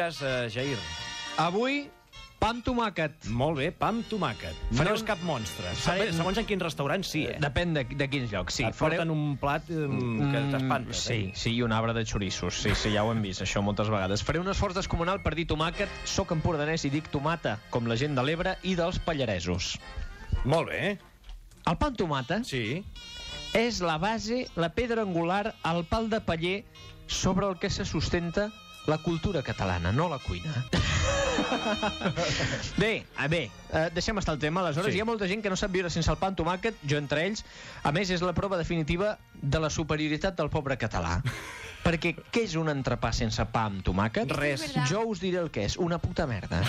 diràs, Jair? Avui, pa amb tomàquet. Molt bé, pa amb tomàquet. No és cap monstre. Segons en quin restaurant, sí, Depèn de quins llocs, sí. Et porten un plat que t'espantes. Sí, i un arbre de xoriços. Sí, ja ho hem vist, això moltes vegades. Faré un esforç descomunal per dir tomàquet. Soc empordanès i dic tomata, com la gent de l'Ebre i dels Pallaresos. Molt bé. El pa amb tomata és la base, la pedra angular, el pal de paller sobre el que se sustenta la cultura catalana, no la cuina. Bé, deixem estar el tema. Aleshores, hi ha molta gent que no sap viure sense el pa amb tomàquet, jo entre ells. A més, és la prova definitiva de la superioritat del pobre català. Perquè què és un entrepà sense pa amb tomàquet? Res. Jo us diré el que és, una puta merda.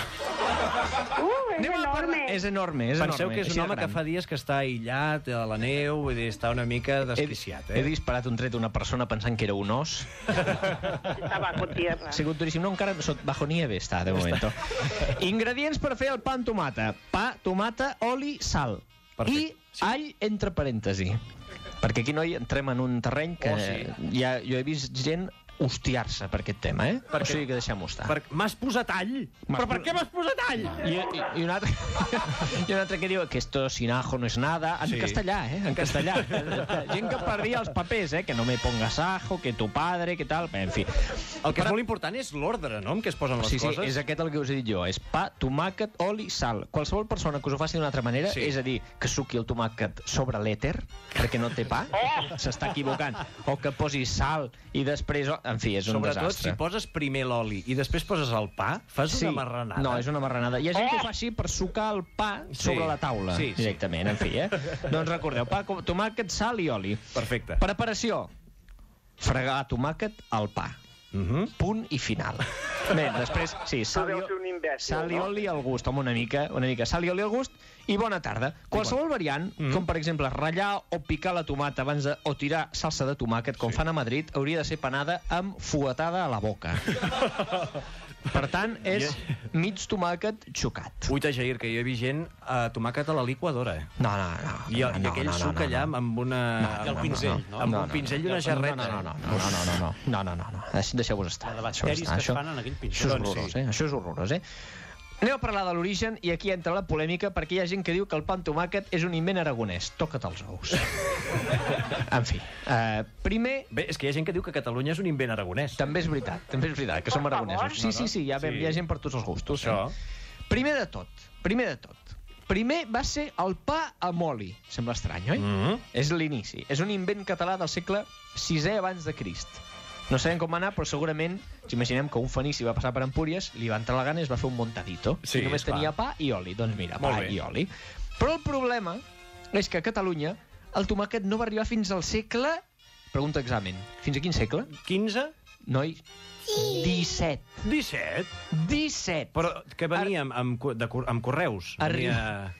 És enorme. És enorme. Penseu que és un home que fa dies que està aïllat a la neu, vull dir, està una mica desquiciat. He disparat un tret a una persona pensant que era un os. Està bajo tierra. Ha sigut duríssim. No, encara bajo nieve està, de moment. Ingredients per fer el pa amb tomata. Pa, tomata, oli, sal. I all entre parèntesi. Perquè aquí no hi entrem en un terreny que jo he vist gent hostiar-se per aquest tema, o sigui que deixem-ho estar. M'has posat all? Però per què m'has posat all? I un altre que diu que esto sin ajo no es nada, en castellà, en castellà. Gent que perdia els papers, que no me pongas ajo, que tu padre, que tal, en fi. El que és molt important és l'ordre, no?, en què es posen les coses. Sí, és aquest el que us he dit jo, és pa, tomàquet, oli, sal. Qualsevol persona que us ho faci d'una altra manera, és a dir, que suqui el tomàquet sobre l'èter, perquè no té pa, s'està equivocant, o que posi sal i després... En fi, és un desastre. Sobretot, si poses primer l'oli i després poses el pa, fas una marranada. No, és una marranada. Hi ha gent que ho fa així per sucar el pa sobre la taula, directament, en fi, Doncs recordeu, pa, tomàquet, sal i oli. Perfecte. Preparació. Fregar tomàquet al pa. Punt i final. Bé, després, sal i oli al gust, home, una mica sal i oli al gust, i bona tarda. Qualsevol variant, com per exemple ratllar o picar la tomata abans de, o tirar salsa de tomàquet, com fan a Madrid, hauria de ser panada amb fuetada a la boca. Per tant, és mig tomàquet xocat. Uita, Jair, que jo he vist gent tomàquet a la liquadora. No. I aquell suc allà amb una... I el pinzell, no? Amb un pinzell i una jarreta. No. Deixeu-vos estar. De bacteris que es fan en aquell pinzell. Això és horrorós, Anem a parlar de l'origen, i aquí entra la polèmica, perquè hi ha gent que diu que el pa amb tomàquet és un invent aragonès. Toca't els ous. En fi, primer... Bé, és que hi ha gent que diu que Catalunya és un invent aragonès. També és veritat, que som aragonesos. Sí, hi ha gent per tots els gustos. Primer de tot, primer va ser el pa amb oli. Sembla estrany, oi? És l'inici. És un invent català del segle VI abans de Crist. No sabem com va anar, però segurament, si imaginem que un fenici va passar per Empúries, li va entrar la gana i es va fer un montadito. I només tenia pa i oli. Doncs mira, pa i oli. Però el problema és que a Catalunya el tomàquet no va arribar fins al segle... Pregunta examen. Fins a quin segle? 15? Noi, 17. 17? Però que venia amb correus? Arribar.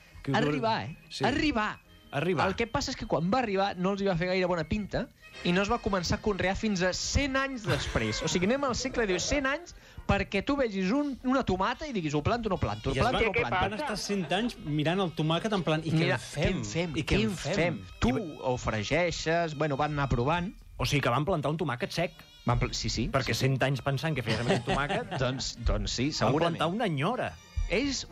El que passa és que quan va arribar no els hi va fer gaire bona pinta i no es va començar a conrear fins a 100 anys després. O sigui, anem al segle XIX, 100 anys, perquè tu vegis una tomata i diguis, ho planto o no planto, Van estar 100 anys mirant el tomàquet en plan, i què en fem? Tu ho fregeixes, bueno, van anar provant. O sigui que van plantar un tomàquet sec. Sí. Perquè 100 anys pensant que feien un tomàquet... Doncs sí, segurament. Van plantar una enyora. És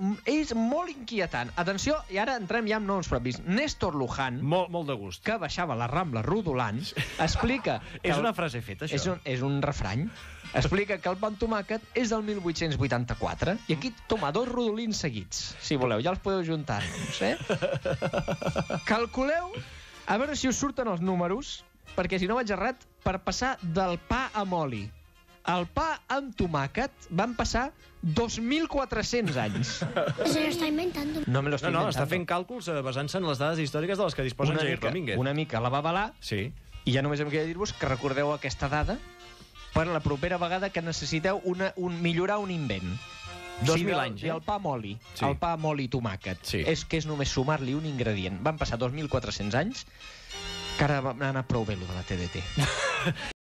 molt inquietant. Atenció, i ara entrem ja amb noms propis. Néstor Luján, molt de gust, que baixava la Rambla rodolant, explica... És una frase feta, això. És un refrany. Explica que el pa amb tomàquet és del 1884. I aquí, toma, 2 rodolins seguits. Si voleu, ja els podeu juntar. Calculeu, a veure si us surten els números, perquè si no vaig errat, per passar del pa amb oli el pa amb tomàquet van passar 2.400 anys. Se lo está inventando. No me lo estoy inventando. Està fent càlculs basant-se en les dades històriques de les que disposa Jair Domínguez. Una mica la va avalar, i ja només em queda dir-vos que recordeu aquesta dada per la propera vegada que necessiteu millorar un invent. 2.000 anys, I el pa amb oli, el pa amb oli i tomàquet, és que és només sumar-li un ingredient. Van passar 2.400 anys, que ara va anar prou bé, lo de la TDT.